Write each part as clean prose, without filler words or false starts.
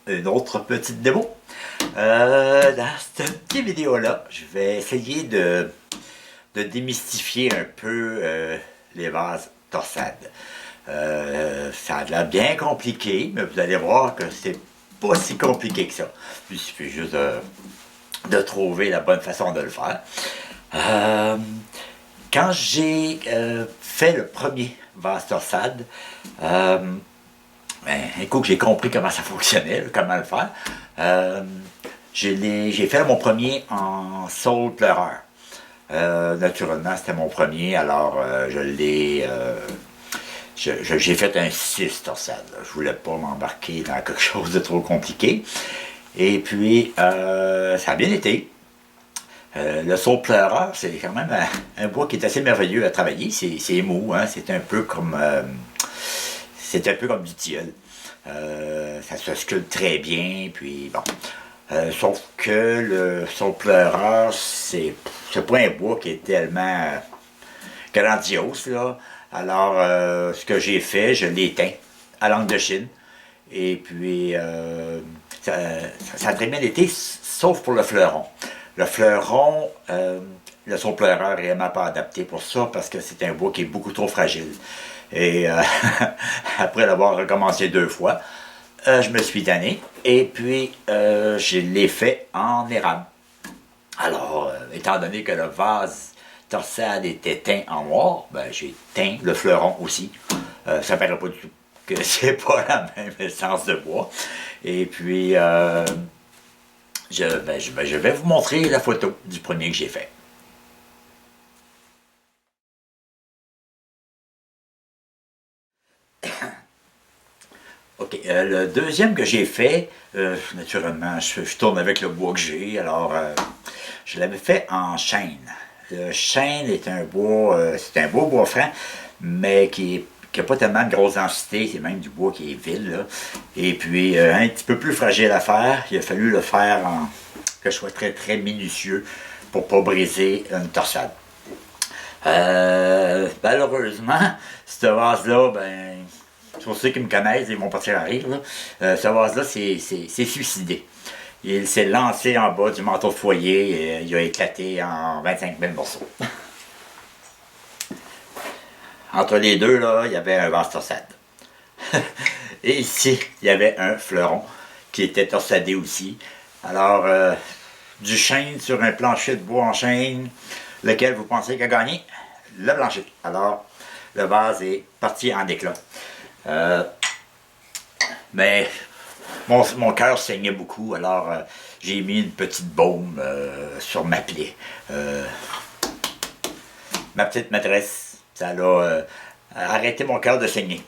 une autre petite démo. Dans cette petite vidéo-là, je vais essayer de démystifier un peu les vases torsades. Ça a l'air bien compliqué, mais vous allez voir que c'est pas si compliqué que ça. Il suffit juste de trouver la bonne façon de le faire. Quand j'ai fait le premier vase torsade, un coup que j'ai compris comment ça fonctionnait, comment le faire, j'ai fait mon premier en saule pleureur. Naturellement, c'était mon premier, alors j'ai fait un 6 torsades. Je voulais pas m'embarquer dans quelque chose de trop compliqué. Et puis, ça a bien été. Le saule pleureur, c'est quand même un bois qui est assez merveilleux à travailler. C'est mou, hein? C'est un peu comme du tilleul. Ça se sculpte très bien, puis bon. Sauf que le saule pleureur, c'est pas un bois qui est tellement grandiose, là. Alors, ce que j'ai fait, je l'ai teint à l'encre de Chine. Et puis, ça a très bien été, sauf pour le fleuron. Le fleuron, le saule pleureur est vraiment pas adapté pour ça parce que c'est un bois qui est beaucoup trop fragile. Et après l'avoir recommencé 2 fois, je me suis tanné et puis je l'ai fait en érable. Alors, étant donné que le vase torsade était teint en noir, ben, j'ai teint le fleuron aussi. Ça paraît pas du tout que c'est pas la même essence de bois. Et puis, je vais vous montrer la photo du premier que j'ai fait. OK. Le deuxième que j'ai fait, naturellement, je tourne avec le bois que j'ai, alors je l'avais fait en chêne. Le chêne est un bois, c'est un beau bois franc, mais qui n'a pas tellement de grosse densité, c'est même du bois qui est vil, là. Et puis, un petit peu plus fragile à faire, il a fallu le faire que je sois très très minutieux pour ne pas briser une torsade. Malheureusement, ce vase-là, ben, pour ceux qui me connaissent, ils vont partir à rire, là. Ce vase-là c'est suicidé. Il s'est lancé en bas du manteau de foyer et il a éclaté en 25 000 morceaux. Entre les deux, là, il y avait un vase torsade. Et ici, il y avait un fleuron qui était torsadé aussi. Alors, du chêne sur un plancher de bois en chêne, lequel vous pensez qu'il a gagné? Le plancher. Alors, le vase est parti en éclats. Mais mon cœur saignait beaucoup, alors j'ai mis une petite baume sur ma plaie. Ma petite maîtresse, ça a arrêté mon cœur de saigner.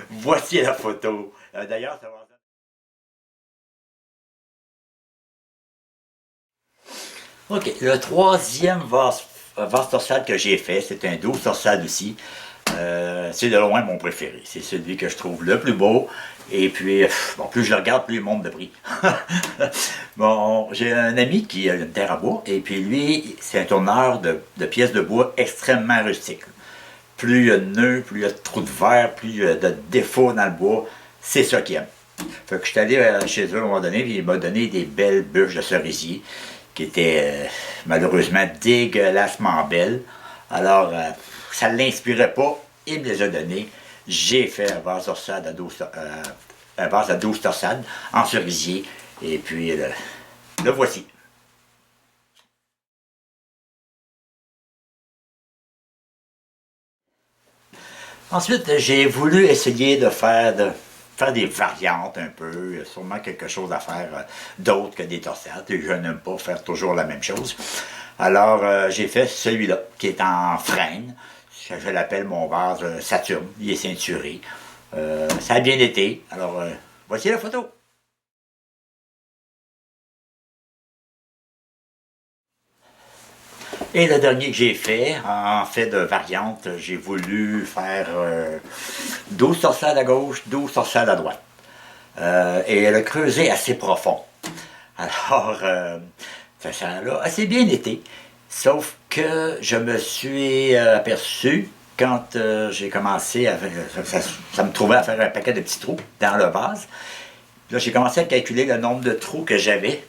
Voici la photo. D'ailleurs, ça va... OK, le troisième vase torsade que j'ai fait, c'est un 12 torsade aussi. C'est de loin mon préféré. C'est celui que je trouve le plus beau. Et puis, bon, plus je le regarde, plus il monte de prix. Bon, j'ai un ami qui a une terre à bois. Et puis lui, c'est un tourneur de pièces de bois extrêmement rustiques. Plus il y a de nœuds, plus il y a de trous de verre, plus il y a de défauts dans le bois. C'est ça qu'il aime. Fait que je suis allé chez eux à un moment donné, puis il m'a donné des belles bûches de cerisier qui étaient malheureusement dégueulassement belles. Alors, ça ne l'inspirait pas, il me les a données. J'ai fait un vase à 12 torsades en cerisier, et puis le voici. Ensuite, j'ai voulu essayer de faire des variantes un peu, sûrement quelque chose à faire d'autre que des torsades, et je n'aime pas faire toujours la même chose. Alors, j'ai fait celui-là, qui est en frêne. Je l'appelle mon vase Saturne, il est ceinturé. Ça a bien été, alors voici la photo. Et le dernier que j'ai fait, en fait de variante, j'ai voulu faire 12 torsades à gauche, 12 torsades à droite. Et le creuset assez profond. Alors, ça a assez bien été. Sauf que je me suis aperçu, quand j'ai commencé à faire, ça me trouvait à faire un paquet de petits trous dans le vase, Là, j'ai commencé à calculer le nombre de trous que j'avais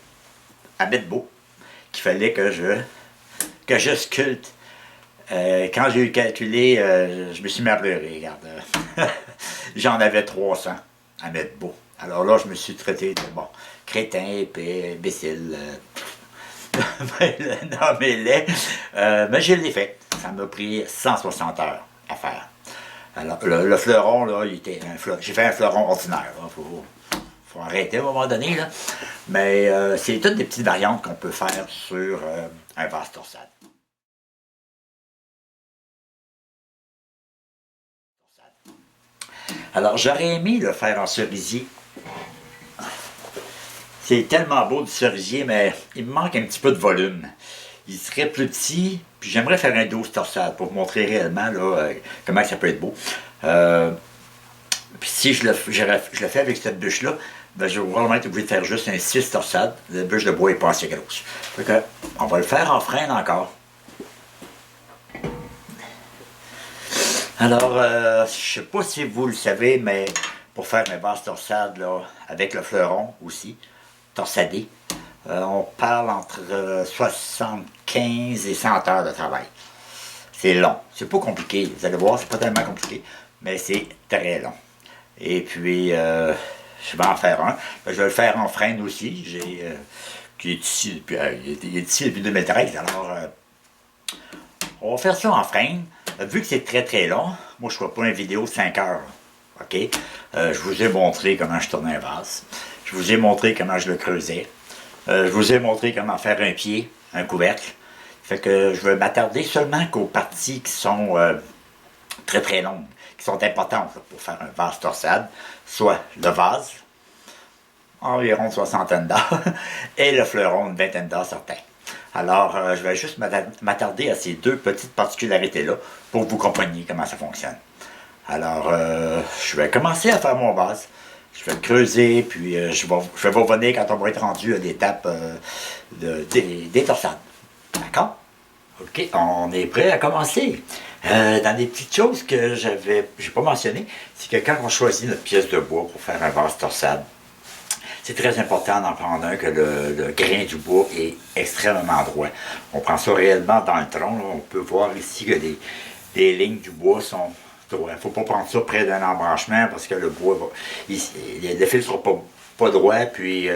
à mettre beau, qu'il fallait que je sculpte. Quand j'ai eu calculé, je me suis mis à pleurer, regarde. J'en avais 300 à mettre beau. Alors là, je me suis traité de, bon, crétin, épais, imbécile, nommez-les. Mais je l'ai fait. Ça m'a pris 160 heures à faire. Alors, le fleuron, là, il était j'ai fait un fleuron ordinaire. Faut arrêter à un moment donné, là. Mais c'est toutes des petites variantes qu'on peut faire sur un vase torsade. Alors, j'aurais aimé le faire en cerisier. C'est tellement beau du cerisier, mais il me manque un petit peu de volume. Il serait plus petit, puis j'aimerais faire un 12 torsade pour vous montrer réellement là, comment ça peut être beau. Puis si je le fais avec cette bûche-là, ben je vais probablement être obligé de faire juste un 6 torsade. La bûche de bois n'est pas assez grosse. Fait que, on va le faire en freine encore. Alors, je ne sais pas si vous le savez, mais pour faire mes vases torsades, là, avec le fleuron aussi, torsadé, on parle entre 75 et 100 heures de travail. C'est long. C'est pas compliqué. Vous allez voir, c'est pas tellement compliqué, mais c'est très long. Et puis, je vais en faire un. Je vais le faire en freine aussi. Qui est ici depuis, il est ici depuis 2013. Alors, on va faire ça en freine. Vu que c'est très très long, moi je ne ferai pas une vidéo de 5 heures. OK? Je vous ai montré comment je tournais un vase. Je vous ai montré comment je le creusais. Je vous ai montré comment faire un pied, un couvercle. Fait que je vais m'attarder seulement qu'aux parties qui sont très très longues, qui sont importantes là, pour faire un vase torsade. Soit le vase, environ une soixantaine d'heures, et le fleuron, une vingtaine d'heures certains. Alors, je vais juste m'attarder à ces deux petites particularités-là pour que vous compreniez comment ça fonctionne. Alors, je vais commencer à faire mon vase. Je vais le creuser, puis je vais vous revenir quand on va être rendu à l'étape des torsades. D'accord? OK, on est prêt à commencer. Dans les petites choses que j'ai pas mentionnées, c'est que quand on choisit notre pièce de bois pour faire un vase torsade, c'est très important d'en prendre un que le grain du bois est extrêmement droit. On prend ça réellement dans le tronc. Là. On peut voir ici que les lignes du bois sont droites. Il ne faut pas prendre ça près d'un embranchement parce que le bois le fil ne sera pas droit. Puis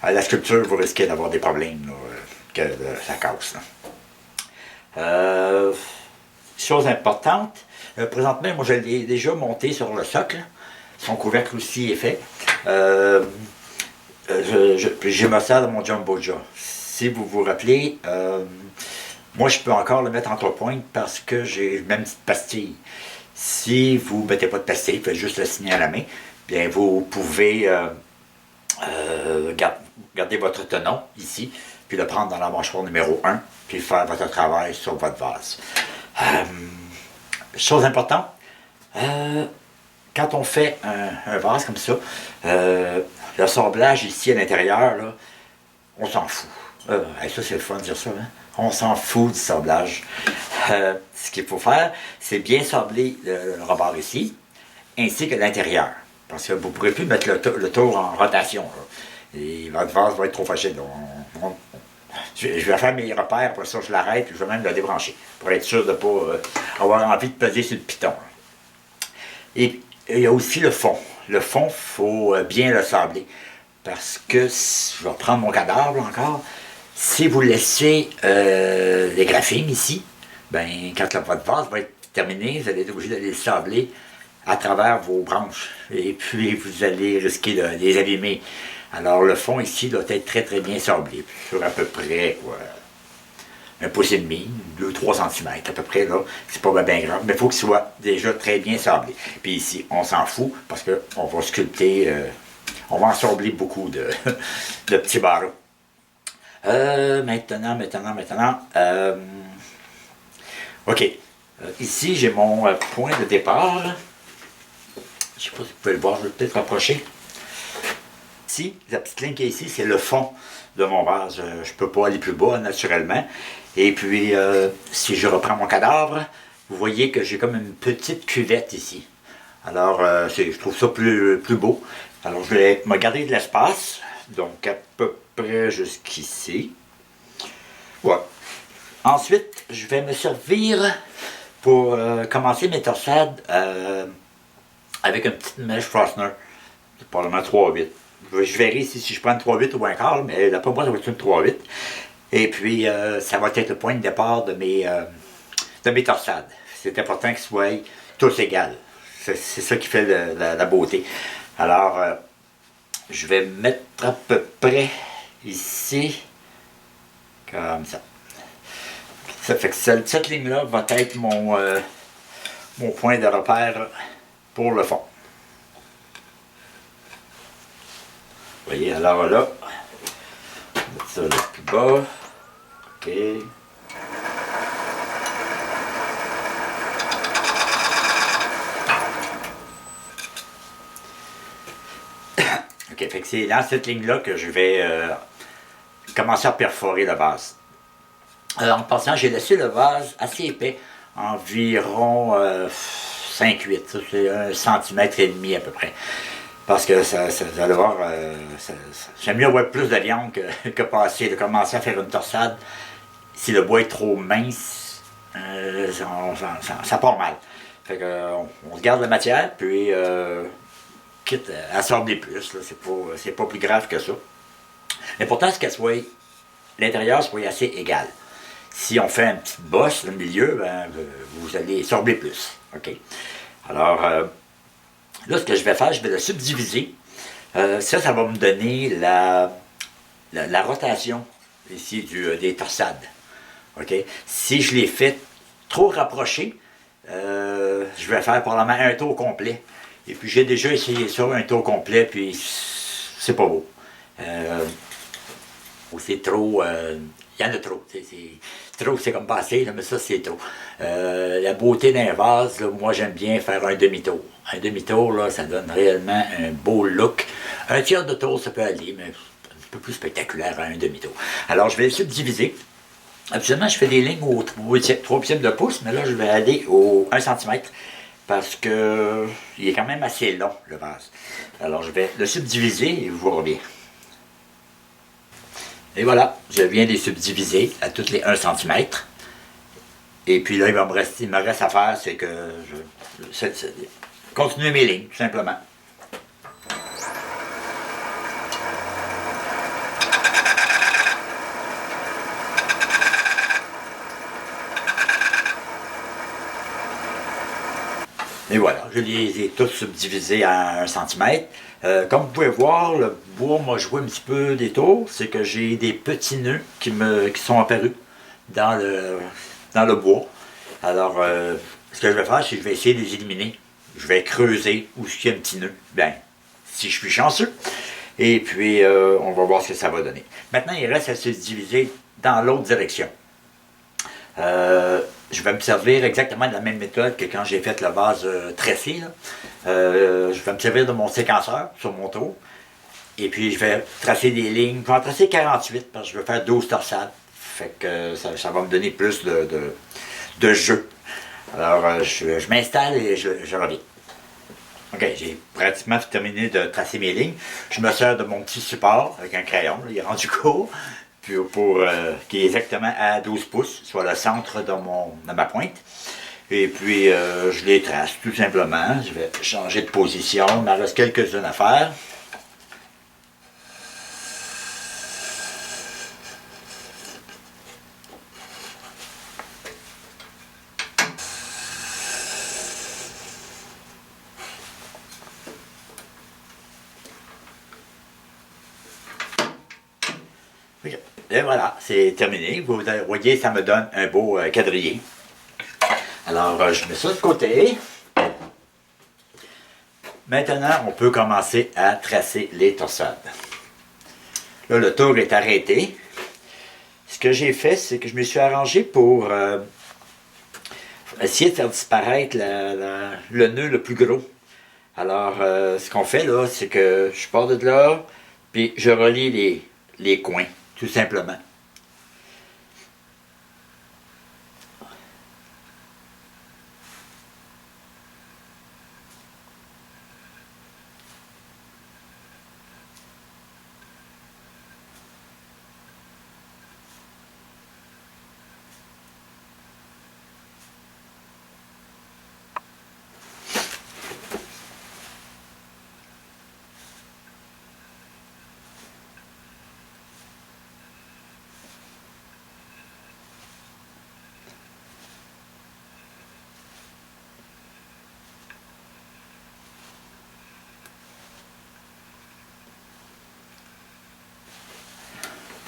à la sculpture, vous risquez d'avoir des problèmes là, que ça casse. Chose importante, présentement, moi je l'ai déjà monté sur le socle. Son couvercle aussi est fait. J'ai mis ça dans mon jumbo jar. Si vous vous rappelez, moi je peux encore le mettre entre pointes parce que j'ai même une petite pastille. Si vous ne mettez pas de pastille, faites juste le signer à la main, bien vous pouvez garder votre tenon ici, puis le prendre dans la mâchoire numéro 1, puis faire votre travail sur votre vase. Chose importante, quand on fait un vase comme ça, le sablage ici à l'intérieur, là, on s'en fout. Ça c'est le fun de dire ça, hein? On s'en fout du sablage. Ce qu'il faut faire, c'est bien sabler le rebord ici, ainsi que l'intérieur. Parce que vous ne pourrez plus mettre le tour en rotation. Là. Et votre vase va être trop facile. Je vais faire mes repères, après ça je l'arrête, puis je vais même le débrancher, pour être sûr de ne pas avoir envie de peser sur le piton. Et il y a aussi le fond. Le fond, il faut bien le sabler. Parce que, je vais prendre mon cadavre là, encore, si vous laissez les graphines ici, ben, quand votre vase va être terminé, vous allez être obligé d'aller le sabler à travers vos branches. Et puis, vous allez risquer de les abîmer. Alors, le fond ici doit être très très bien sablé. Sur à peu près, quoi, 1,5 pouce, 2-3 cm à peu près, là. C'est pas bien grave, mais il faut qu'il soit déjà très bien sablé. Puis ici, on s'en fout parce qu'on va sculpter, on va ensabler beaucoup de petits barreaux. Maintenant. OK. Ici, j'ai mon point de départ. Je ne sais pas si vous pouvez le voir, je vais peut-être rapprocher. Ici, la petite ligne qui est ici, c'est le fond de mon vase. Je ne peux pas aller plus bas, naturellement. Et puis, si je reprends mon cadavre, vous voyez que j'ai comme une petite cuvette ici. Alors, je trouve ça plus beau. Alors, je vais me garder de l'espace, donc à peu près jusqu'ici. Ouais. Ensuite, je vais me servir pour commencer mes torsades avec une petite mèche Frostner, probablement 3-8. Je verrai si je prends une 3-8 ou un quart, mais d'après moi, ça va être une 3-8. Et puis, ça va être le point de départ de mes torsades. C'est important qu'ils soient tous égales. C'est ça qui fait la beauté. Alors, je vais mettre à peu près ici, comme ça. Ça fait que cette ligne-là va être mon point de repère pour le fond. Vous voyez, alors là, on va mettre ça le plus bas. OK. OK, fait que c'est dans cette ligne-là que je vais commencer à perforer le vase. Alors, en passant, j'ai laissé le vase assez épais, environ 5-8, c'est 1,5 cm à peu près. Parce que ça va voir, j'aime mieux avoir plus de viande que passer, de commencer à faire une torsade. Si le bois est trop mince, ça part mal. Fait que, on se garde la matière, puis quitte à assembler plus, c'est pas plus grave que ça. L'important, c'est qu'elle soit, l'intérieur soit assez égal. Si on fait une petite bosse dans le milieu, ben, vous allez sorbler plus. OK? Alors, là, ce que je vais faire, je vais le subdiviser. Ça va me donner la rotation ici des torsades. OK? Si je les fais trop rapprochés, je vais faire probablement un tour complet. Et puis j'ai déjà essayé ça, un tour complet, puis c'est pas beau. C'est trop. Il y en a trop. Trop, c'est comme passé, là, mais ça, c'est trop. La beauté d'un vase, là, moi, j'aime bien faire un demi-tour. Un demi-tour, là, ça donne réellement un beau look. Un tiers de tour, ça peut aller, mais un peu plus spectaculaire à un demi-tour. Alors, je vais le subdiviser. Habituellement, je fais des lignes au 3/8 de pouce, mais là, je vais aller au 1 cm parce que il est quand même assez long, le vase. Alors, je vais le subdiviser et vous reviens. Et voilà, je viens de les subdiviser à tous les 1 cm. Et puis là, il me reste à faire, c'est que continuer mes lignes, tout simplement. Et voilà, je les ai tous subdivisés à 1 cm. Comme vous pouvez voir, le bois m'a joué un petit peu des tours. C'est que j'ai des petits nœuds qui sont apparus dans le bois. Alors, ce que je vais faire, c'est que je vais essayer de les éliminer. Je vais creuser où il y a un petit nœud. Bien, si je suis chanceux. Et puis, on va voir ce que ça va donner. Maintenant, il reste à se diviser dans l'autre direction. Je vais me servir exactement de la même méthode que quand j'ai fait le vase tressé. Je vais me servir de mon séquenceur sur mon tour. Et puis je vais tracer des lignes. Je vais en tracer 48 parce que je vais faire 12 torsades. Fait que ça va me donner plus de jeu. Alors je m'installe et je reviens. OK, j'ai pratiquement terminé de tracer mes lignes. Je me sers de mon petit support avec un crayon, là, il est rendu court, puis qui est exactement à 12 pouces, soit le centre de ma pointe. Et puis je les trace tout simplement. Je vais changer de position, il m'en reste quelques-unes à faire. Et voilà, c'est terminé. Vous voyez, ça me donne un beau quadrillé. Alors, je mets ça de côté. Maintenant, on peut commencer à tracer les torsades. Là, le tour est arrêté. Ce que j'ai fait, c'est que je me suis arrangé pour essayer de faire disparaître le nœud le plus gros. Alors, ce qu'on fait là, c'est que je pars de là, puis je relie les coins, tout simplement.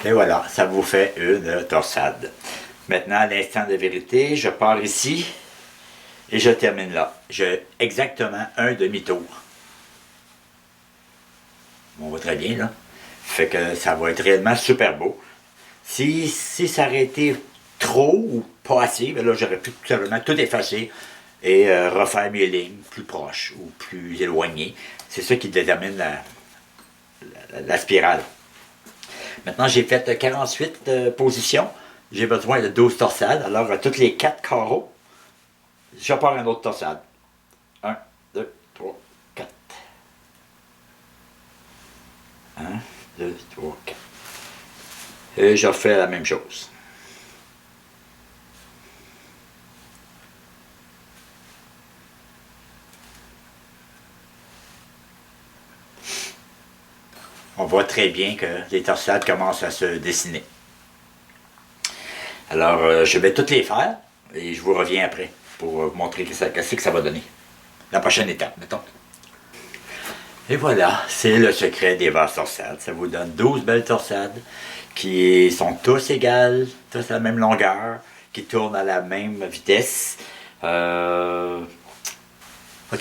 Et voilà, ça vous fait une torsade. Maintenant, à l'instant de vérité, je pars ici et je termine là. J'ai exactement un demi-tour. On voit très bien, là. Fait que ça va être réellement super beau. Si ça aurait été trop ou pas assez, ben là, j'aurais pu tout simplement tout effacer et refaire mes lignes plus proches ou plus éloignées. C'est ça qui détermine la spirale. Maintenant, j'ai fait 48 positions. J'ai besoin de 12 torsades. Alors, à toutes les 4 carreaux, je pars une autre torsade. 1, 2, 3, 4. 1, 2, 3, 4. Et je refais la même chose. On voit très bien que les torsades commencent à se dessiner. Alors, je vais toutes les faire et je vous reviens après pour vous montrer qu'est-ce que ça va donner. La prochaine étape, mettons. Et voilà, c'est le secret des vases torsades. Ça vous donne 12 belles torsades qui sont tous égales, tous à la même longueur, qui tournent à la même vitesse. Ok,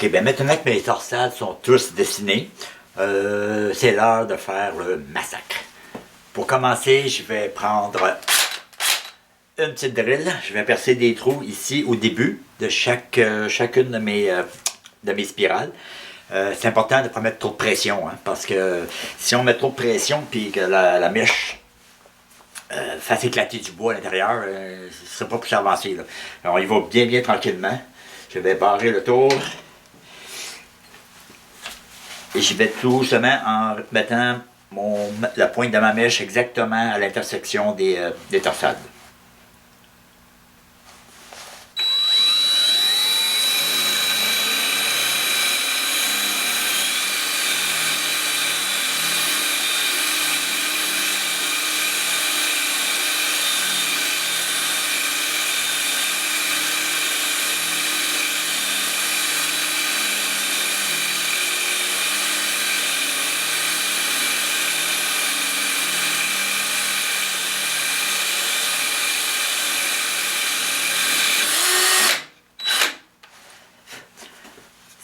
bien maintenant que mes torsades sont tous dessinées, c'est l'heure de faire le massacre. Pour commencer, je vais prendre une petite drill. Je vais percer des trous ici au début de chacune de mes spirales. C'est important de ne pas mettre trop de pression, hein, parce que si on met trop de pression puis que la mèche fasse éclater du bois à l'intérieur, ce ne sera pas plus avancé. Là. Alors, il va bien tranquillement. Je vais barrer le tour. Et je vais tout doucement en mettant la pointe de ma mèche exactement à l'intersection des torsades.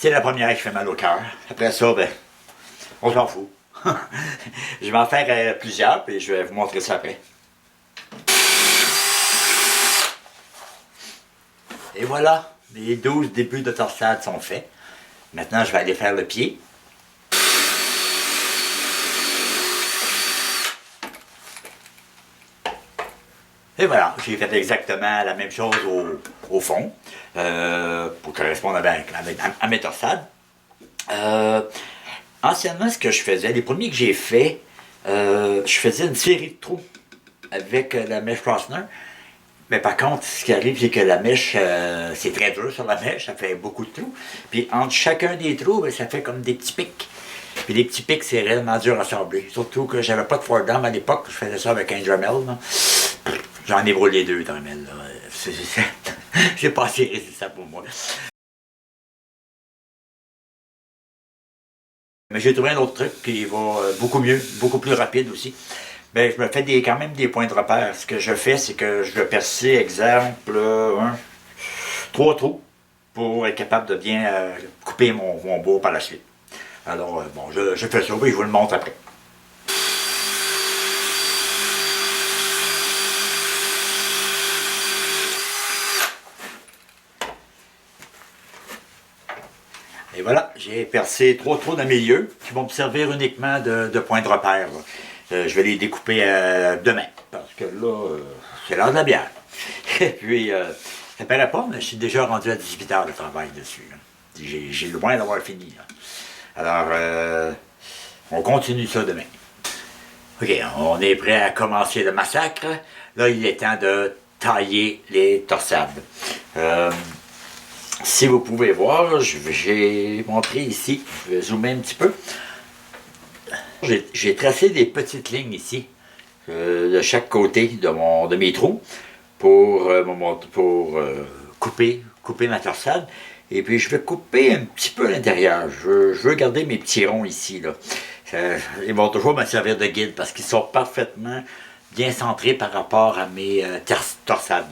C'est la première qui fait mal au cœur. Après ça, ben, on s'en fout. Je vais en faire plusieurs, puis je vais vous montrer ça après. Et voilà, les 12 débuts de torsade sont faits. Maintenant, je vais aller faire le pied. Et voilà, j'ai fait exactement la même chose au fond, pour correspondre à mes torsades. Anciennement, ce que je faisais, les premiers que j'ai fait, je faisais une série de trous avec la mèche Forstner. Mais par contre, ce qui arrive, c'est que la mèche, c'est très dur sur la mèche, ça fait beaucoup de trous. Puis entre chacun des trous, ben, ça fait comme des petits pics. Puis les petits pics, c'est réellement dur à assembler. Surtout que j'avais pas de Fordham à l'époque, je faisais ça avec un Dremel. J'en ai brûlé 2 Dremel. C'est pas assez résistant pour moi. Mais j'ai trouvé un autre truc qui va beaucoup mieux, beaucoup plus rapide aussi. Ben, je me fais quand même des points de repère. Ce que je fais, c'est que je vais percer, exemple, 3 trous pour être capable de bien couper mon bois par la suite. Alors, bon, je fais ça, oui, je vous le montre après. Et voilà, j'ai percé 3 trous dans le milieu qui vont me servir uniquement de points de repère. Je vais les découper demain, parce que là, c'est l'heure de la bière. Et puis, ça ne paraît pas, mais je suis déjà rendu à 18 heures de travail dessus. J'ai loin d'avoir fini. Là. Alors, on continue ça demain. OK, on est prêt à commencer le massacre. Là, il est temps de tailler les torsades. Si vous pouvez voir, j'ai montré ici, je vais zoomer un petit peu. J'ai tracé des petites lignes ici, de chaque côté de mes trous, pour couper ma torsade. Et puis je vais couper un petit peu à l'intérieur. Je veux garder mes petits ronds ici. Là. Ils vont toujours me servir de guide parce qu'ils sont parfaitement bien centré par rapport à mes torsades.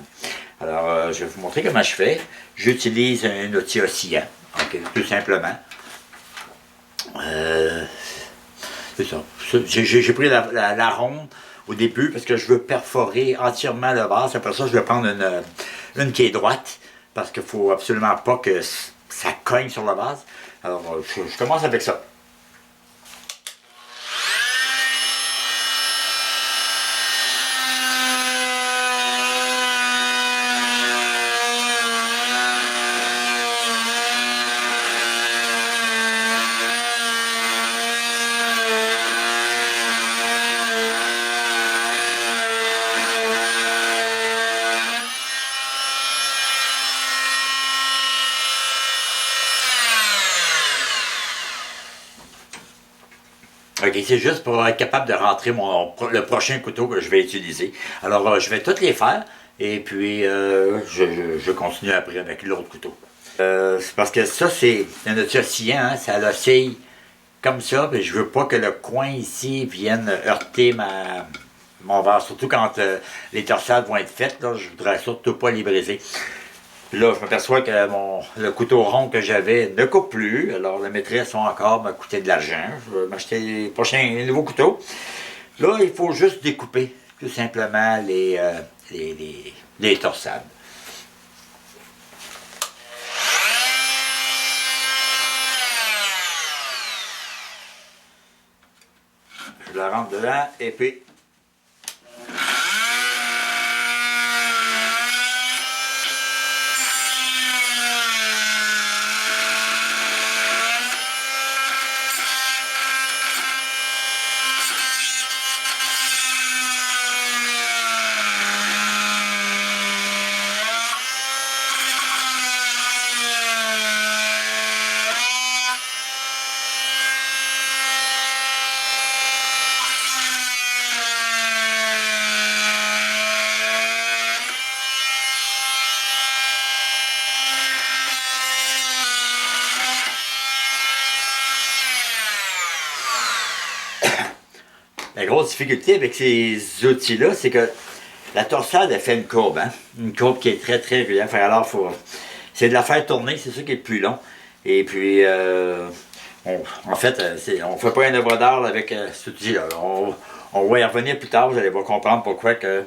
Alors, je vais vous montrer comment je fais. J'utilise un outil oscillant, okay, tout simplement. C'est ça. J'ai pris la ronde au début parce que je veux perforer entièrement le vase. Après ça, je vais prendre une qui est droite parce qu'il ne faut absolument pas que ça cogne sur le vase. Alors, je commence avec ça. Ok, c'est juste pour être capable de rentrer le prochain couteau que je vais utiliser. Alors, je vais toutes les faire et puis je continue après avec l'autre couteau. C'est parce que ça, c'est un outil oscillant, hein, ça l'oscille comme ça, mais je veux pas que le coin ici vienne heurter mon verre, surtout quand les torsades vont être faites, là, je voudrais surtout pas les briser. Puis là, je m'aperçois que le couteau rond que j'avais ne coupe plus. Alors, la maîtresse va encore me coûter de l'argent. Je vais m'acheter les nouveaux couteaux. Là, il faut juste découper, tout simplement, les torsades. Je la rentre dedans et puis... La grosse difficulté avec ces outils-là, c'est que la torsade, elle fait une courbe, hein? Une courbe qui est très, très régulière. Alors, c'est de la faire tourner, c'est ça qui est le plus long. Et puis, en fait, on ne fait pas une œuvre d'art avec cet outil-là. On va y revenir plus tard, vous allez comprendre pourquoi que...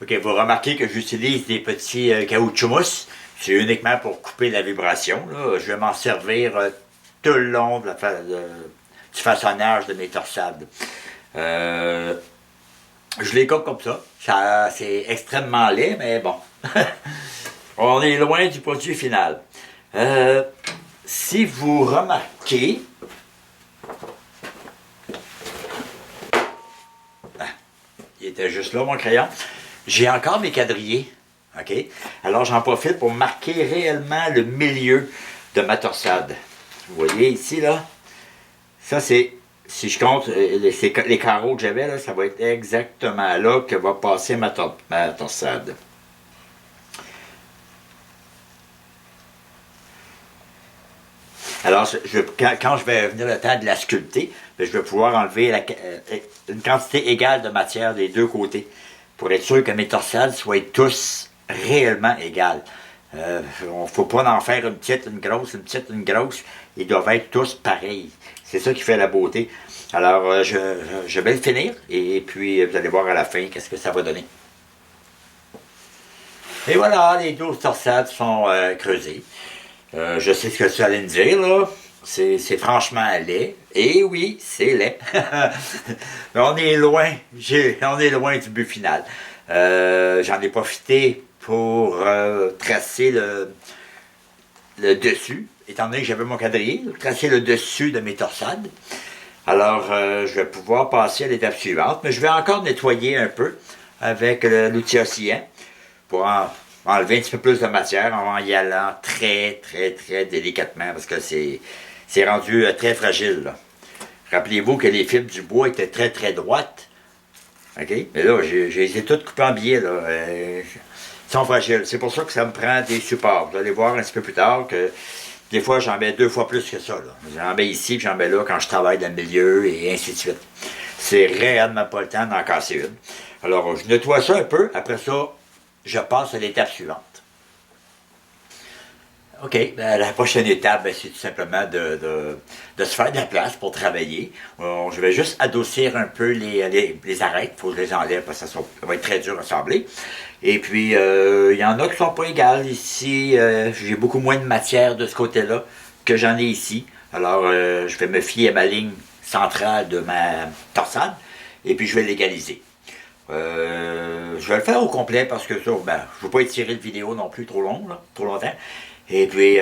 Ok, vous remarquez que j'utilise des petits caoutchouc mousse. C'est uniquement pour couper la vibration. Là. Je vais m'en servir tout le long du façonnage de mes torsades. Je les coupe comme ça. C'est extrêmement laid, mais bon. On est loin du produit final. Si vous remarquez... Il était juste là, mon crayon. J'ai encore mes quadrillés. OK? Alors, j'en profite pour marquer réellement le milieu de ma torsade. Vous voyez ici, là? Ça, c'est... Si je compte les carreaux que j'avais, là, ça va être exactement là que va passer ma torsade. Alors, quand je vais venir le temps de la sculpter, je vais pouvoir enlever une quantité égale de matière des deux côtés pour être sûr que mes torsades soient tous réellement égales. Il ne faut pas en faire une petite, une grosse, une petite, une grosse. Ils doivent être tous pareils. C'est ça qui fait la beauté. Alors, je vais le finir et puis vous allez voir à la fin qu'est-ce que ça va donner. Et voilà, les 12 torsades sont creusées. Je sais ce que tu allais me dire, là. C'est franchement laid. Et oui, c'est laid. Mais on est loin. On est loin du but final. J'en ai profité pour tracer le dessus, étant donné que j'avais mon quadrillé, tracer le dessus de mes torsades. Alors, je vais pouvoir passer à l'étape suivante, mais je vais encore nettoyer un peu avec l'outil oscillant pour enlever un petit peu plus de matière en y allant très, très, très délicatement parce que c'est rendu très fragile. Rappelez-vous que les fibres du bois étaient très, très droites. OK? Mais là, j'ai les ai toutes coupées en billets. Là. Ils sont fragiles. C'est pour ça que ça me prend des supports. Vous allez voir un petit peu plus tard que des fois, j'en mets 2 fois plus que ça. J'en mets ici, puis j'en mets là quand je travaille dans le milieu, et ainsi de suite. C'est réellement pas le temps d'en casser une. Alors, je nettoie ça un peu. Après ça, je passe à l'étape suivante. OK, ben, la prochaine étape, ben, c'est tout simplement de se faire de la place pour travailler. Je vais juste adoucir un peu les arêtes. Il faut que je les enlève parce que ça va être très dur à assembler. Et puis, il y en a qui sont pas égales. Ici, j'ai beaucoup moins de matière de ce côté-là que j'en ai ici. Alors, je vais me fier à ma ligne centrale de ma torsade. Et puis, je vais l'égaliser. Je vais le faire au complet parce que ça, ben, je ne veux pas étirer le vidéo non plus trop long, là, trop longtemps. Et puis,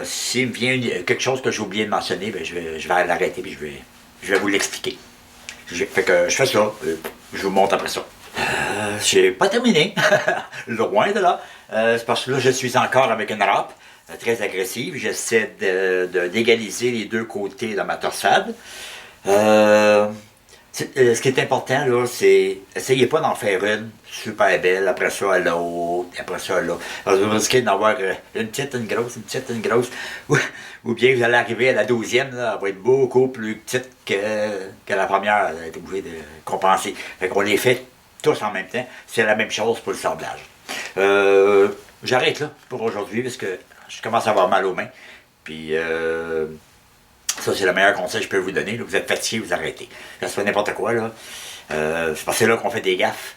s'il me vient quelque chose que j'ai oublié de mentionner, ben, je vais l'arrêter et je vais vous l'expliquer. Fait que je fais ça, je vous montre après ça. J'ai pas terminé, loin de là. C'est parce que là, je suis encore avec une râpe très agressive. J'essaie d'égaliser les deux côtés de ma torsade. Ce qui est important, là, c'est essayez pas d'en faire une super belle, après ça à l'autre, après ça à l'autre. Vous risquez d'en avoir une petite, une grosse, une petite, une grosse. Ou bien vous allez arriver à la 12e, là, elle va être beaucoup plus petite que la première. Elle est obligée de compenser. Fait qu'on les fait tous en même temps. C'est la même chose pour le sablage. J'arrête là pour aujourd'hui parce que je commence à avoir mal aux mains. Puis ça, c'est le meilleur conseil que je peux vous donner. Là, vous êtes fatigué, vous arrêtez. Ça se fait n'importe quoi, là. C'est parce que c'est là qu'on fait des gaffes.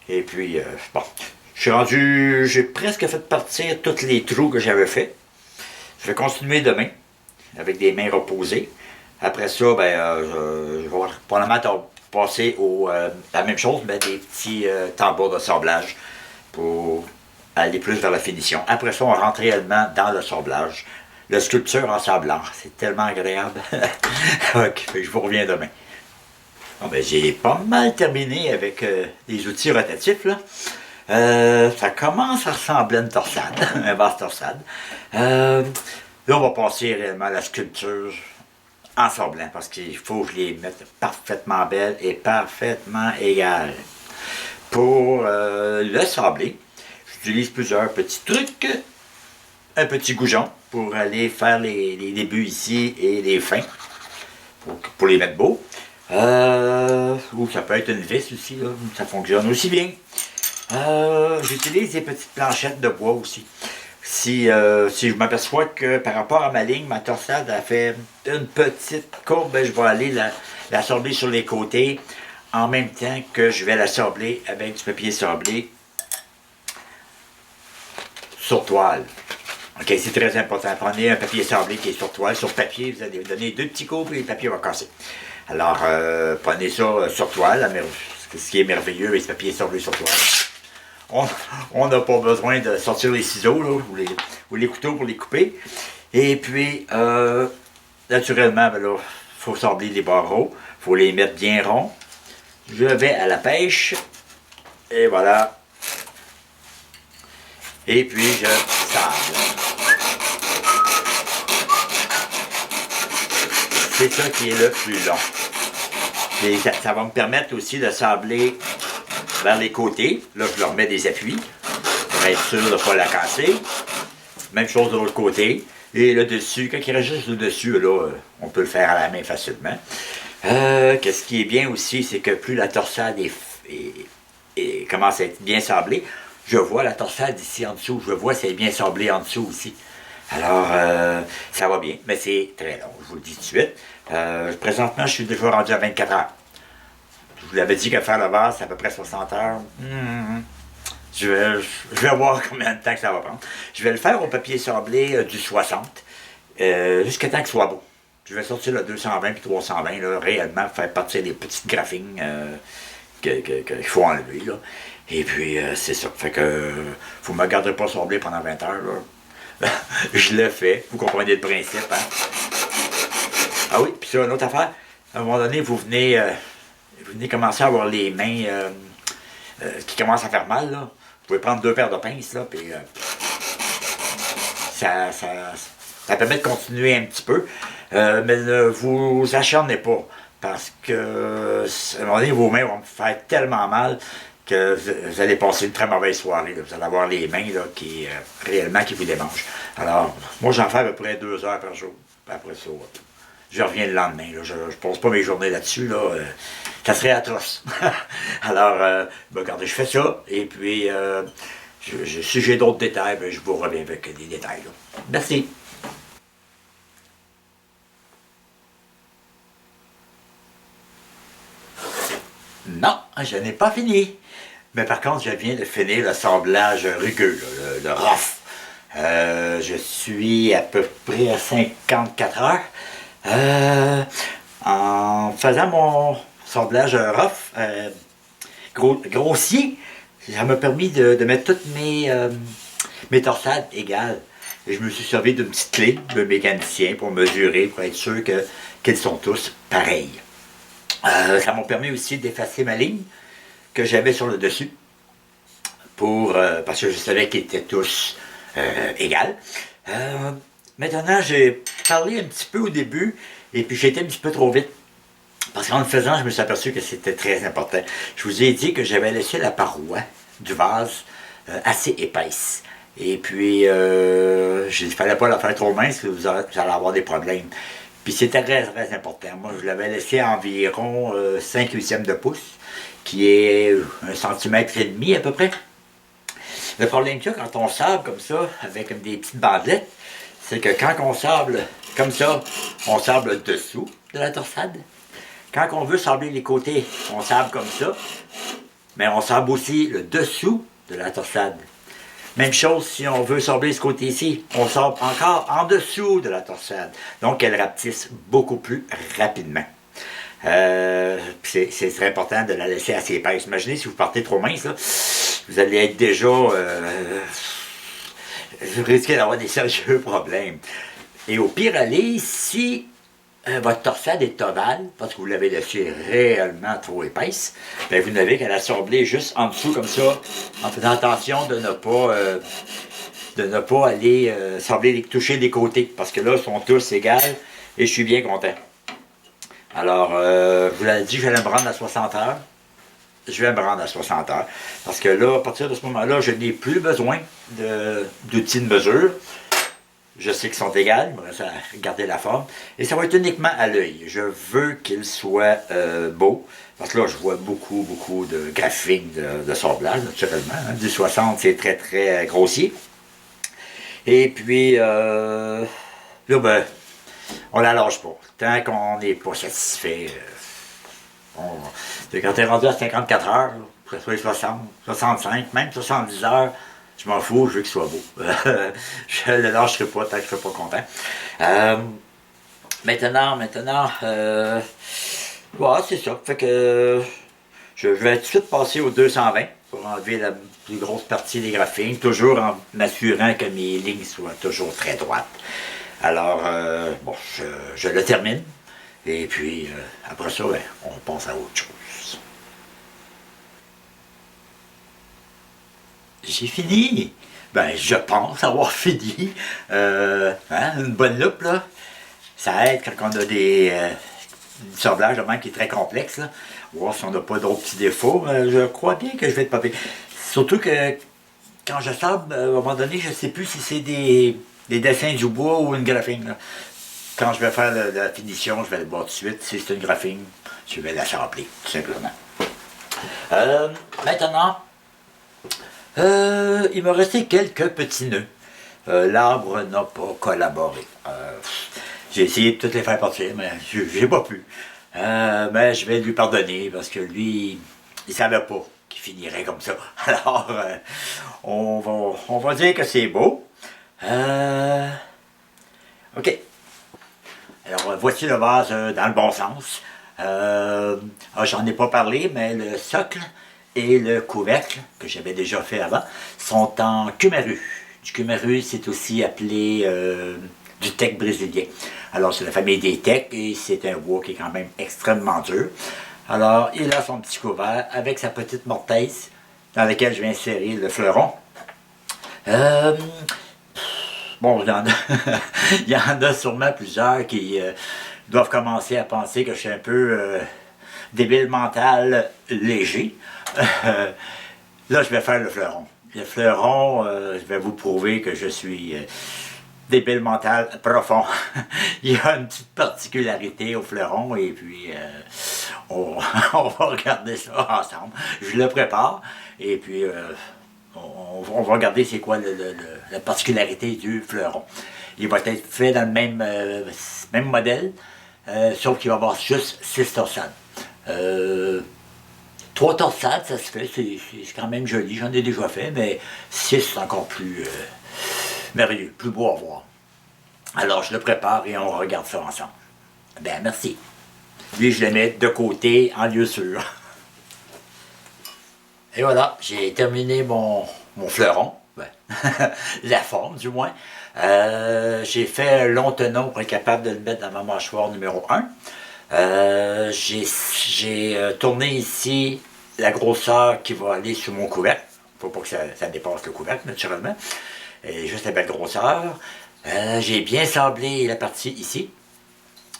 Et puis, bon. Je suis rendu. J'ai presque fait partir tous les trous que j'avais fait. Je vais continuer demain, avec des mains reposées. Après ça, ben, je vais probablement passer la même chose, mais des petits tambours de sablage pour aller plus vers la finition. Après ça, on rentre réellement dans le sablage. La sculpture en sablant, c'est tellement agréable. Ok, je vous reviens demain. Bon, ben, j'ai pas mal terminé avec les outils rotatifs. Là. Ça commence à ressembler à une torsade, une basse torsade. Là, on va passer réellement à la sculpture en sablant parce qu'il faut que je les mette parfaitement belles et parfaitement égales. Pour le sabler, j'utilise plusieurs petits trucs. Un petit goujon pour aller faire les débuts ici et les fins, pour les mettre beaux. Ou ça peut être une vis aussi, là, ça fonctionne aussi bien. J'utilise des petites planchettes de bois aussi. Si je m'aperçois que par rapport à ma ligne, ma torsade a fait une petite courbe, ben, je vais aller la sabler sur les côtés en même temps que je vais la sabler avec du papier sablé sur toile. OK, c'est très important. Prenez un papier sablé qui est sur toile. Sur papier, vous allez donner 2 petits coups et le papier va casser. Alors, prenez ça sur toile. Ce qui est merveilleux avec ce papier sablé sur toile. On n'a pas besoin de sortir les ciseaux là, ou les couteaux pour les couper. Et puis, naturellement, ben là, faut sabler les barreaux. Il faut les mettre bien ronds. Je vais à la pêche. Et voilà. Et puis, je sable. C'est ça qui est le plus long. Et ça va me permettre aussi de sabler vers les côtés. Là, je leur mets des appuis pour être sûr de ne pas la casser. Même chose de l'autre côté. Et le dessus, quand il reste juste le dessus, là, on peut le faire à la main facilement. Qu'est-ce qui est bien aussi, c'est que plus la torsade commence à être bien sablée, je vois la torsade ici en dessous. Je vois si elle est bien sablée en dessous aussi. Alors, ça va bien, mais c'est très long, je vous le dis tout de suite. Présentement, je suis déjà rendu à 24 heures. Je vous l'avais dit que faire la base, c'est à peu près 60 heures. Je vais voir combien de temps que ça va prendre. Je vais le faire au papier sablé du 60, jusqu'à temps qu'il soit beau. je vais sortir le 220 puis 320, là, réellement, faire partir des petites graphines qu'il faut enlever, là. Et puis, c'est ça. Fait que, vous me garderez pas sablé pendant 20 heures, là. Je le fais. Vous comprenez le principe, hein? Ah oui, puis ça, une autre affaire. À un moment donné, vous venez commencer à avoir les mains qui commencent à faire mal, là. Vous pouvez prendre 2 paires de pinces, là, puis ça permet de continuer un petit peu. Mais ne vous acharnez pas, parce que à un moment donné, vos mains vont faire tellement mal que vous allez passer une très mauvaise soirée. Là. Vous allez avoir les mains là, qui réellement qui vous démangent. Alors, moi j'en fais à peu près 2 heures par jour. Après ça, je reviens le lendemain. Là. Je ne passe pas mes journées là-dessus. Là. Ça serait atroce. Alors, regardez, je fais ça. Et puis, si j'ai d'autres détails, ben, je vous reviens avec des détails. Là. Merci. Non, je n'ai pas fini. Mais par contre, je viens de finir le sablage rugueux, là, le rough. Je suis à peu près à 54 heures. En faisant mon sablage rough, grossier, ça m'a permis de mettre toutes mes torsades égales. Et je me suis servi d'une petite clé de mécanicien pour mesurer, pour être sûr qu'ils sont tous pareils. Ça m'a permis aussi d'effacer ma ligne que j'avais sur le dessus parce que je savais qu'ils étaient tous égales. Maintenant, j'ai parlé un petit peu au début et puis j'ai été un petit peu trop vite. Parce qu'en le faisant, je me suis aperçu que c'était très important. Je vous ai dit que j'avais laissé la paroi du vase assez épaisse. Et puis, il ne fallait pas la faire trop mince, vous allez avoir des problèmes. Puis c'était très, très important. Moi, je l'avais laissé à environ 5/8 de pouce, qui est 1,5 cm à peu près. Le problème qu'il y a quand on sable comme ça, avec des petites bandelettes, c'est que quand on sable comme ça, on sable le dessous de la torsade. Quand on veut sabler les côtés, on sable comme ça, mais on sable aussi le dessous de la torsade. Même chose si on veut sabler ce côté-ci, on sable encore en dessous de la torsade. Donc elle rapetisse beaucoup plus rapidement. C'est très important de la laisser assez épaisse. Imaginez si vous partez trop mince, là, vous allez être déjà... vous risquez d'avoir des sérieux problèmes. Et au pire aller, si votre torsade est ovale, parce que vous l'avez laissée réellement trop épaisse, bien, vous n'avez qu'à la sabler juste en dessous comme ça, en faisant attention de ne pas aller toucher les côtés, parce que là, ils sont tous égales et je suis bien content. Alors, je vous l'avais dit, je vais me rendre à 60 heures. Je vais me rendre à 60 heures. Parce que là, à partir de ce moment-là, je n'ai plus besoin d'outils de mesure. Je sais qu'ils sont égales, il me reste à garder la forme. Et ça va être uniquement à l'œil. Je veux qu'il soit beau. Parce que là, je vois beaucoup de graphiques de sablage, naturellement. Hein. Du 60, c'est très, très grossier. Et puis, là, ben, on la lâche pas. Tant qu'on n'est pas satisfait, quand tu es rendu à 54 heures, que ce soit 60, 65, même 70 heures, je m'en fous, je veux qu'il soit beau. Je le lâcherai pas tant que je ne serai pas content. Maintenant, voilà, c'est ça. Fait que je vais tout de suite passer au 220 pour enlever la plus grosse partie des graphines, toujours en m'assurant que mes lignes soient toujours très droites. Alors, bon, je le termine. Et puis, après ça, ben, on passe à autre chose. J'ai fini. Ben, je pense avoir fini. Une bonne loupe, là. Ça aide quand on a du sablage vraiment qui est très complexe, là. Voir si on n'a pas d'autres petits défauts. Je crois bien que je vais être pas pire. Surtout que quand je sable, à un moment donné, je ne sais plus si c'est des dessins du bois ou une graphine, là. Quand je vais faire la finition, je vais le voir tout de suite. Si c'est une graphine, je vais la sabler, tout simplement. Maintenant, il me restait quelques petits nœuds. L'arbre n'a pas collaboré. J'ai essayé de toutes les faire partir, mais j'ai pas pu. Mais je vais lui pardonner parce que lui, il savait pas qu'il finirait comme ça. Alors, on va dire que c'est beau. OK. Alors, voici le vase dans le bon sens. J'en ai pas parlé, mais le socle et le couvercle, que j'avais déjà fait avant, sont en cumaru. Du cumaru, c'est aussi appelé du teck brésilien. Alors, c'est la famille des teck et c'est un bois qui est quand même extrêmement dur. Alors, il a son petit couvert avec sa petite mortaise dans laquelle je vais insérer le fleuron. Bon, il y en a, il y en a sûrement plusieurs qui doivent commencer à penser que je suis un peu débile mental léger. Là, je vais faire le fleuron. Le fleuron, je vais vous prouver que je suis débile mental profond. Il y a une petite particularité au fleuron et puis on, on va regarder ça ensemble. Je le prépare et puis on va regarder c'est quoi la particularité du fleuron. Il va être fait dans le même modèle, sauf qu'il va y avoir juste 6 torsades. 3 torsades, ça se fait, c'est quand même joli, j'en ai déjà fait, mais 6 c'est encore plus merveilleux, plus beau à voir. Alors je le prépare et on regarde ça ensemble. Ben merci. Lui, je le mets de côté en lieu sûr. Et voilà, j'ai terminé mon fleuron, ben, la forme du moins. J'ai fait un long tenon pour être capable de le mettre dans ma mâchoire numéro 1. J'ai tourné ici la grosseur qui va aller sur mon couvercle. Il ne faut pas que ça dépasse le couvercle, naturellement. Et juste la belle grosseur. J'ai bien sablé la partie ici,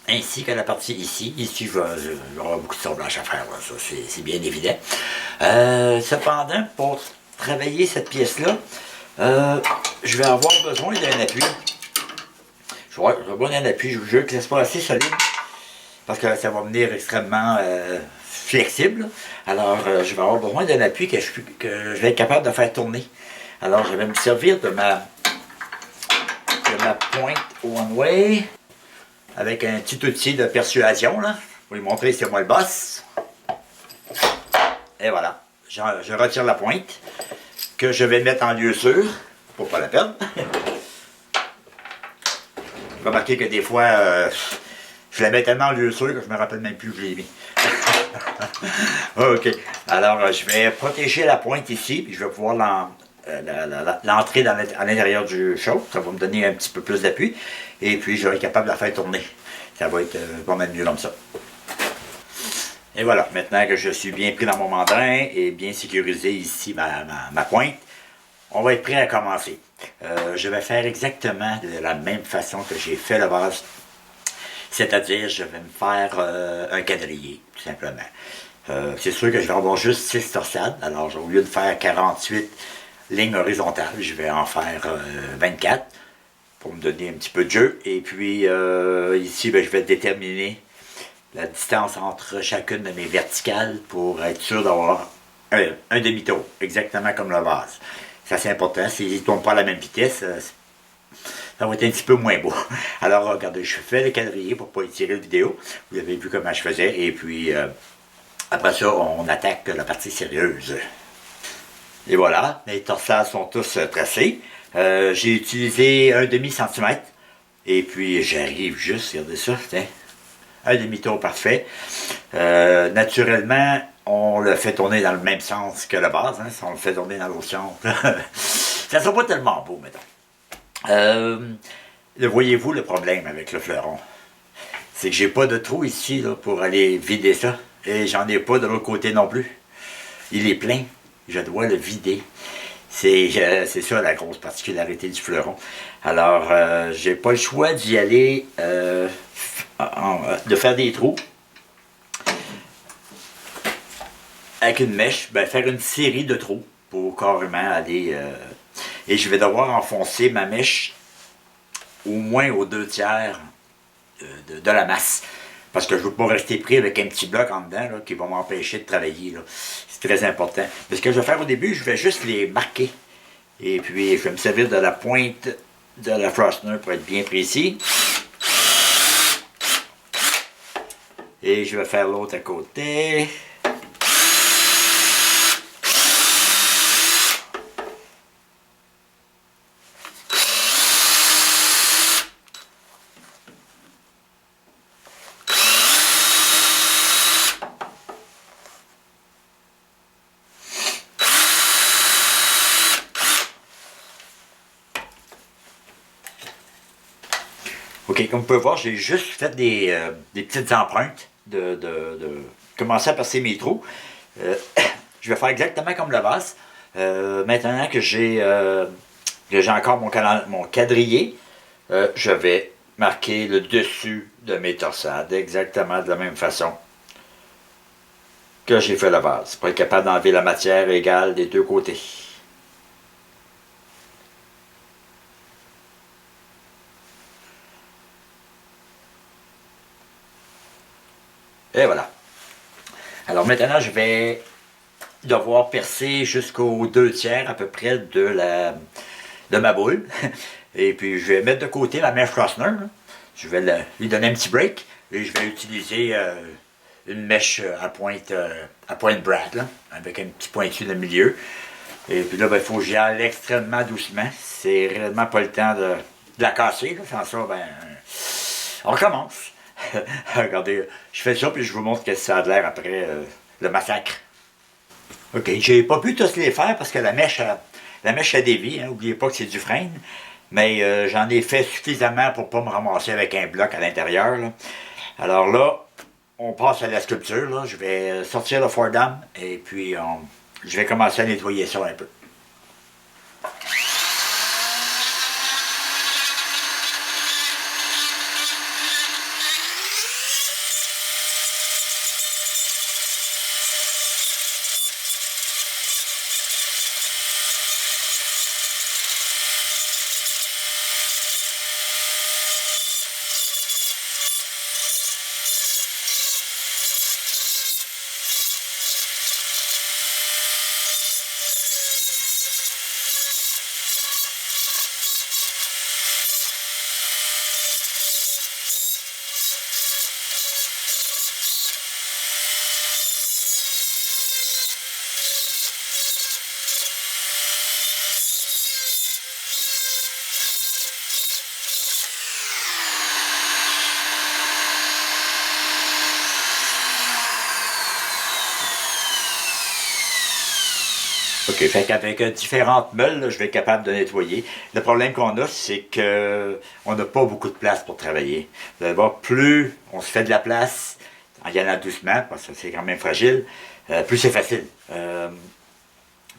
ainsi que la partie ici. Ici, il y aura beaucoup de sablage à faire, là, ça c'est bien évident. Cependant, pour travailler cette pièce-là, je vais avoir besoin d'un appui. Je vais avoir besoin d'un appui. Je veux que ce soit assez solide, parce que ça va venir extrêmement flexible. Alors, je vais avoir besoin d'un appui que je vais être capable de faire tourner. Alors, je vais me servir de ma pointe One Way avec un petit outil de persuasion, là. Je vais vous montrer c'est moi le boss. Et voilà. Je retire la pointe que je vais mettre en lieu sûr pour pas la perdre. Remarquez que des fois, je la mets tellement en lieu sûr que je me rappelle même plus où je l'ai mis. Ok. Alors, je vais protéger la pointe ici, puis je vais pouvoir l'entrer à l'intérieur du show. Ça va me donner un petit peu plus d'appui. Et puis, je vais être capable de la faire tourner. Ça va être pas mal mieux comme ça. Et voilà, maintenant que je suis bien pris dans mon mandrin et bien sécurisé ici ma pointe, on va être prêt à commencer. Je vais faire exactement de la même façon que j'ai fait le vase. C'est-à-dire, je vais me faire un quadrillé, tout simplement. C'est sûr que je vais avoir juste 6 torsades. Alors, au lieu de faire 48 lignes horizontales, je vais en faire 24 pour me donner un petit peu de jeu. Et puis, ici, ben, je vais déterminer la distance entre chacune de mes verticales pour être sûr d'avoir un demi-tour, exactement comme le vase. C'est assez important. S'ils ne tournent pas à la même vitesse, ça va être un petit peu moins beau. Alors, regardez, je fais le quadrillé pour ne pas étirer la vidéo. Vous avez vu comment je faisais. Et puis, après ça, on attaque la partie sérieuse. Et voilà, les torsades sont tous tracés. J'ai utilisé un demi-centimètre. Et puis, j'arrive juste, regardez ça, tiens, un demi-tour parfait. Naturellement, on le fait tourner dans le même sens que la base. Hein, si on le fait tourner dans l'autre sens, ça ne sera pas tellement beau, mettons. Voyez-vous le problème avec le fleuron? C'est que j'ai pas de trou ici là, pour aller vider ça. Et j'en ai pas de l'autre côté non plus. Il est plein. Je dois le vider. C'est ça la grosse particularité du fleuron. Alors, j'ai pas le choix d'y aller, de faire des trous. Avec une mèche, ben, faire une série de trous pour carrément aller... et je vais devoir enfoncer ma mèche au moins aux 2/3 de la masse. Parce que je ne veux pas rester pris avec un petit bloc en dedans là, qui va m'empêcher de travailler. C'est très important. Mais ce que je vais faire au début, je vais juste les marquer. Et puis, je vais me servir de la pointe de la Frostner pour être bien précis. Et je vais faire l'autre à côté. OK, comme vous pouvez voir, j'ai juste fait des petites empreintes de commencer à passer mes trous. Euh, je vais faire exactement comme le vase. Maintenant que j'ai encore mon quadrillé, je vais marquer le dessus de mes torsades exactement de la même façon que j'ai fait le vase, pour être capable d'enlever la matière égale des deux côtés. Et voilà. Alors maintenant, je vais devoir percer jusqu'aux 2 tiers à peu près de ma boule. Et puis je vais mettre de côté la mèche Rossner. Je vais lui donner un petit break. Et je vais utiliser une mèche à pointe Brad, là, avec un petit pointu dans le milieu. Et puis là, il faut que j'y aille extrêmement doucement. C'est réellement pas le temps de la casser. Là. Sans ça, on recommence. Regardez, je fais ça puis je vous montre que ça a l'air après le massacre. OK, j'ai pas pu tous les faire parce que la mèche a dévié. Hein. N'oubliez pas que c'est du frêne. Mais j'en ai fait suffisamment pour pas me ramasser avec un bloc à l'intérieur. Alors là, on passe à la sculpture. Là. Je vais sortir le Fordham et puis je vais commencer à nettoyer ça un peu. OK, fait qu'avec différentes meules, là, je vais être capable de nettoyer. Le problème qu'on a, c'est que on n'a pas beaucoup de place pour travailler. Vous allez voir, plus on se fait de la place, en y allant doucement, parce que c'est quand même fragile, plus c'est facile. Là,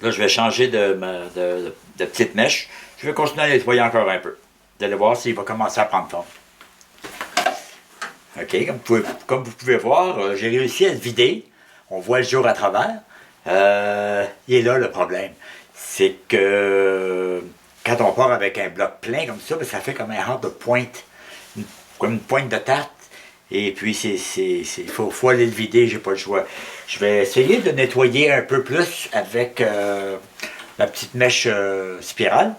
je vais changer de petite mèche. Je vais continuer à nettoyer encore un peu. Vous allez voir s'il va commencer à prendre forme. OK, comme vous pouvez voir, j'ai réussi à le vider. On voit le jour à travers. Il est là le problème. C'est que quand on part avec un bloc plein comme ça, ça fait comme un genre de pointe. Comme une pointe de tarte. Et puis, faut aller le vider, j'ai pas le choix. Je vais essayer de nettoyer un peu plus avec la petite mèche spirale.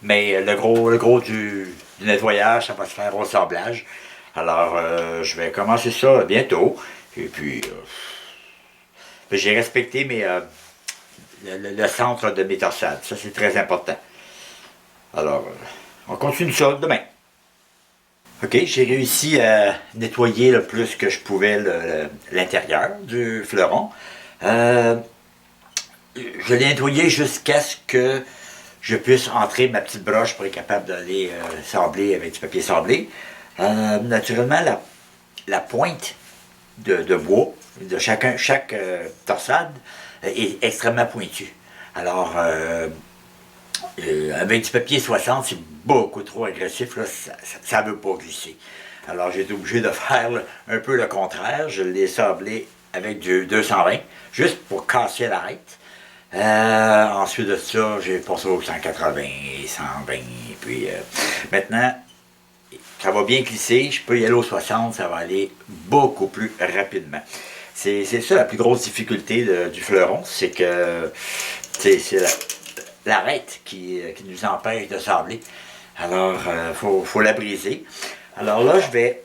Mais le gros du nettoyage, ça va se faire au sablage. Alors, je vais commencer ça bientôt. Et puis, j'ai respecté le centre de mes torsades. Ça, c'est très important. Alors, on continue ça demain. OK, j'ai réussi à nettoyer le plus que je pouvais l'intérieur du fleuron. Je l'ai nettoyé jusqu'à ce que je puisse entrer ma petite broche pour être capable d'aller sabler avec du papier sablé. Naturellement, la pointe de bois de chaque torsade est extrêmement pointue. Alors, avec du papier 60, c'est beaucoup trop agressif, là, ça ne veut pas glisser. Alors, j'ai été obligé de faire un peu le contraire. Je l'ai sablé avec du 220, juste pour casser l'arête. Ensuite de ça, j'ai passé au 180, 120, puis maintenant, ça va bien glisser, je peux y aller au 60, ça va aller beaucoup plus rapidement. C'est ça la plus grosse difficulté du fleuron, c'est que c'est l'arête qui nous empêche de sabler. Alors, faut la briser. Alors là, je vais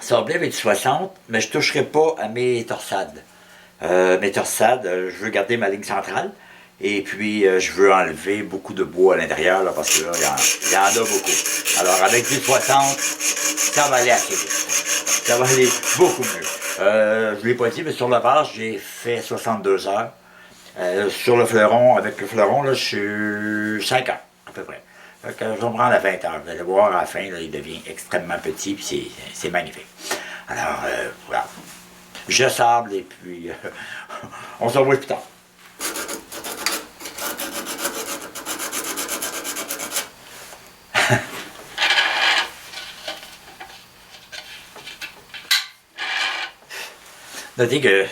sabler avec du 60, mais je ne toucherai pas à mes torsades. Mes torsades, je veux garder ma ligne centrale. Et puis, je veux enlever beaucoup de bois à l'intérieur, parce que là, il y en a beaucoup. Alors, avec du 60, ça va aller assez vite. Ça va aller beaucoup mieux. Je ne l'ai pas dit, mais sur le vase, j'ai fait 62 heures. Sur le fleuron, avec le fleuron, là, je suis 5 heures, à peu près. Fait que je vais me rendre à 20 heures. Vous allez voir, à la fin, là, il devient extrêmement petit, puis c'est magnifique. Alors, voilà. Je sable, et puis on se revoit plus tard. Notez que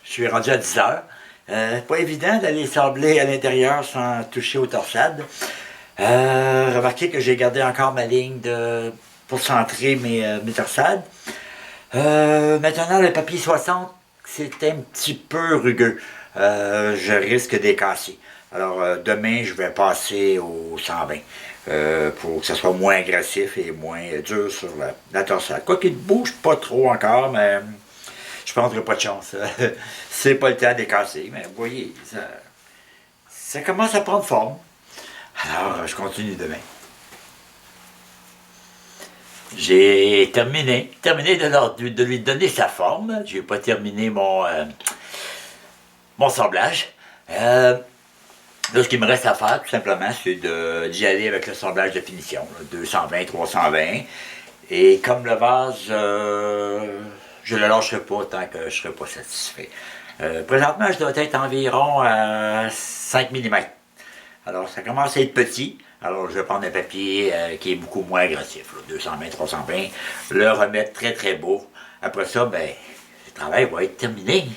je suis rendu à 10 heures. Pas évident d'aller sabler à l'intérieur sans toucher aux torsades. Remarquez que j'ai gardé encore ma ligne pour centrer mes torsades. Maintenant, le papier 60, c'est un petit peu rugueux. Je risque de les casser. Alors, demain, je vais passer au 120 pour que ce soit moins agressif et moins dur sur la torsade. Quoi qu'il ne bouge pas trop encore, mais je pense qu'il n'y a pas de chance. C'est pas le temps de les casser, mais vous voyez, ça commence à prendre forme. Alors, je continue demain. J'ai terminé de lui donner sa forme. Je n'ai pas terminé mon sablage. Là, ce qu'il me reste à faire, tout simplement, c'est d'y aller avec le sablage de finition. Là, 220, 320. Et comme le vase, je ne le lâcherai pas tant que je ne serai pas satisfait. Présentement, je dois être environ à 5 mm. Alors, ça commence à être petit. Alors, je vais prendre un papier qui est beaucoup moins agressif, là, 220, 320, le remettre très très beau. Après ça, ben, le travail va être terminé.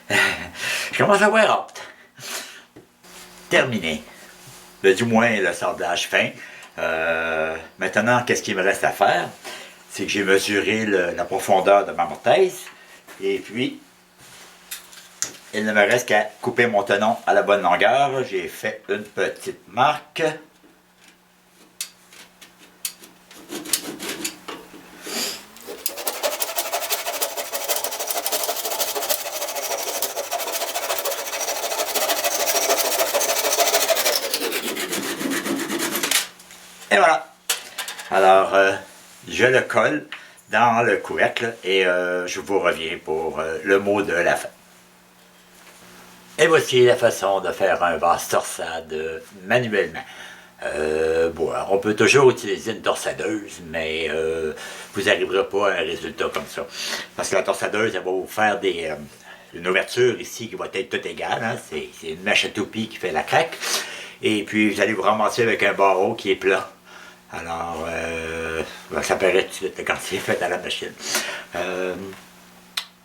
Je commence à avoir hâte. Terminé. Ben, du moins, le sablage fin. Maintenant, qu'est-ce qu'il me reste à faire? C'est que j'ai mesuré la profondeur de ma mortaise. Et puis, il ne me reste qu'à couper mon tenon à la bonne longueur. J'ai fait une petite marque. Et voilà. Alors, je le colle dans le couvercle et je vous reviens pour le mot de la fin. Et voici la façon de faire un vase torsade manuellement. Bon, on peut toujours utiliser une torsadeuse, mais vous n'arriverez pas à un résultat comme ça. Parce que la torsadeuse, elle va vous faire une ouverture ici qui va être toute égale. Hein? C'est une mèche à toupie qui fait la craque. Et puis, vous allez vous ramasser avec un barreau qui est plat. Alors, ça paraît tout de suite quand c'est fait à la machine.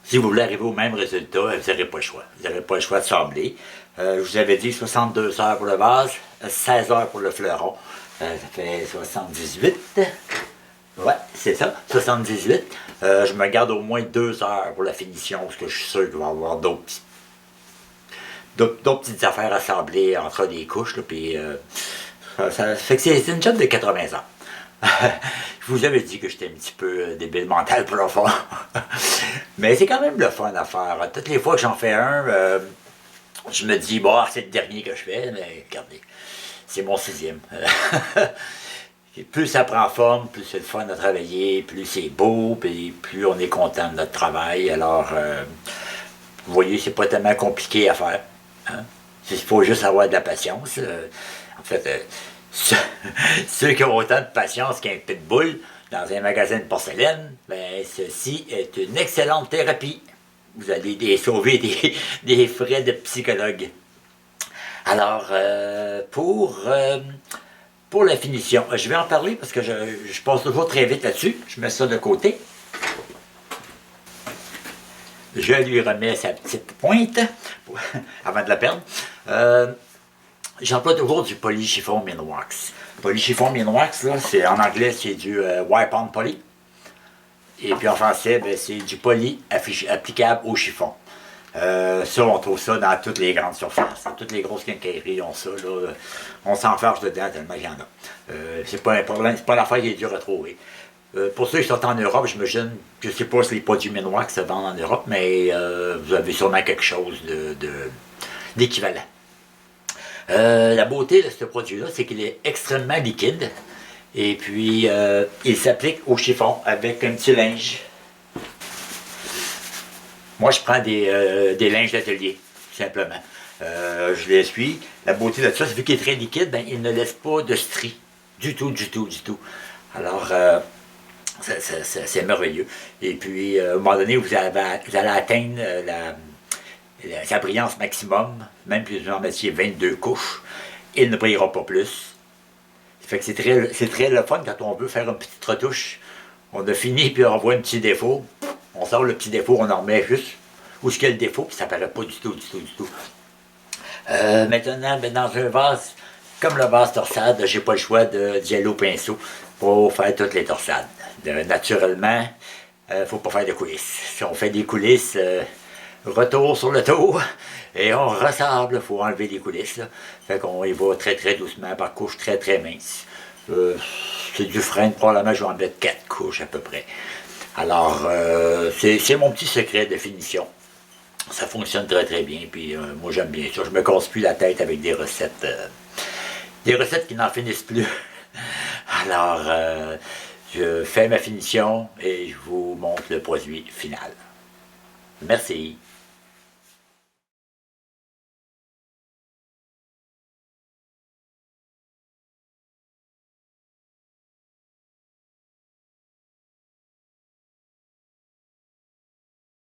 Si vous voulez arriver au même résultat, vous n'aurez pas le choix. Vous n'aurez pas le choix de sabler. Je vous avais dit 62 heures pour le vase, 16 heures pour le fleuron. Ça fait 78. Ouais, c'est ça, 78. Je me garde au moins 2 heures pour la finition, parce que je suis sûr qu'il va y avoir d'autres petites affaires à sabler entre les couches. Là, puis, ça fait que c'est une job de 80 ans. Je vous avais dit que j'étais un petit peu débile mental pour le fond. Mais c'est quand même le fun à faire. Toutes les fois que j'en fais un, je me dis, bon, c'est le dernier que je fais, mais regardez, c'est mon 6e. Plus ça prend forme, plus c'est le fun à travailler, plus c'est beau, puis plus on est content de notre travail. Alors, vous voyez, c'est pas tellement compliqué à faire. Hein? Il faut juste avoir de la patience. En fait, ceux qui ont autant de patience qu'un pitbull dans un magasin de porcelaine, ben, ceci est une excellente thérapie. Vous allez sauver des frais de psychologue. Alors, pour la finition, je vais en parler parce que je passe toujours très vite là-dessus. Je mets ça de côté. Je lui remets sa petite pointe avant de la perdre. J'emploie toujours du polychiffon Minwax. Polychiffon Minwax, là, en anglais, c'est du wipe-on poly. Et puis en français, ben, c'est du poly applicable au chiffon. Ça, on trouve ça dans toutes les grandes surfaces. Toutes les grosses quincailleries ont ça. Là. On s'enfarge dedans tellement il y en a. C'est pas un problème, c'est pas l'affaire qui est dure à trouver. Pour ceux qui sont en Europe, j'imagine, je ne sais pas si les produits Minwax se vendent en Europe, mais vous avez sûrement quelque chose d'équivalent. La beauté de ce produit-là, c'est qu'il est extrêmement liquide. Et puis, il s'applique au chiffon avec un petit linge. Moi, je prends des linges d'atelier, tout simplement. Je l'essuie. La beauté de ça, c'est vu qu'il est très liquide, ben, il ne laisse pas de stries. Du tout, du tout, du tout. Alors, c'est merveilleux. Et puis, à un moment donné, vous allez atteindre sa brillance maximum, même si vous en mettiez 22 couches, il ne brillera pas plus. Ça fait que c'est très le fun quand on veut faire une petite retouche. On a fini, puis on voit un petit défaut. On sort le petit défaut, on en remet juste où est-ce qu'il y a le défaut, puis ça ne paraît pas du tout, du tout, du tout. Maintenant, ben, dans un vase, comme le vase torsade, j'ai pas le choix d'y aller au pinceau pour faire toutes les torsades. Naturellement, faut pas faire de coulisses. Si on fait des coulisses, retour sur le tour, et on ressable, il faut enlever les coulisses. Là. Fait qu'on y va très très doucement, par couches très très minces. C'est du frein, probablement je vais en mettre 4 couches à peu près. Alors, c'est mon petit secret de finition. Ça fonctionne très très bien, puis moi j'aime bien ça. Je me casse plus la tête avec des recettes qui n'en finissent plus. Alors, je fais ma finition et je vous montre le produit final. Merci.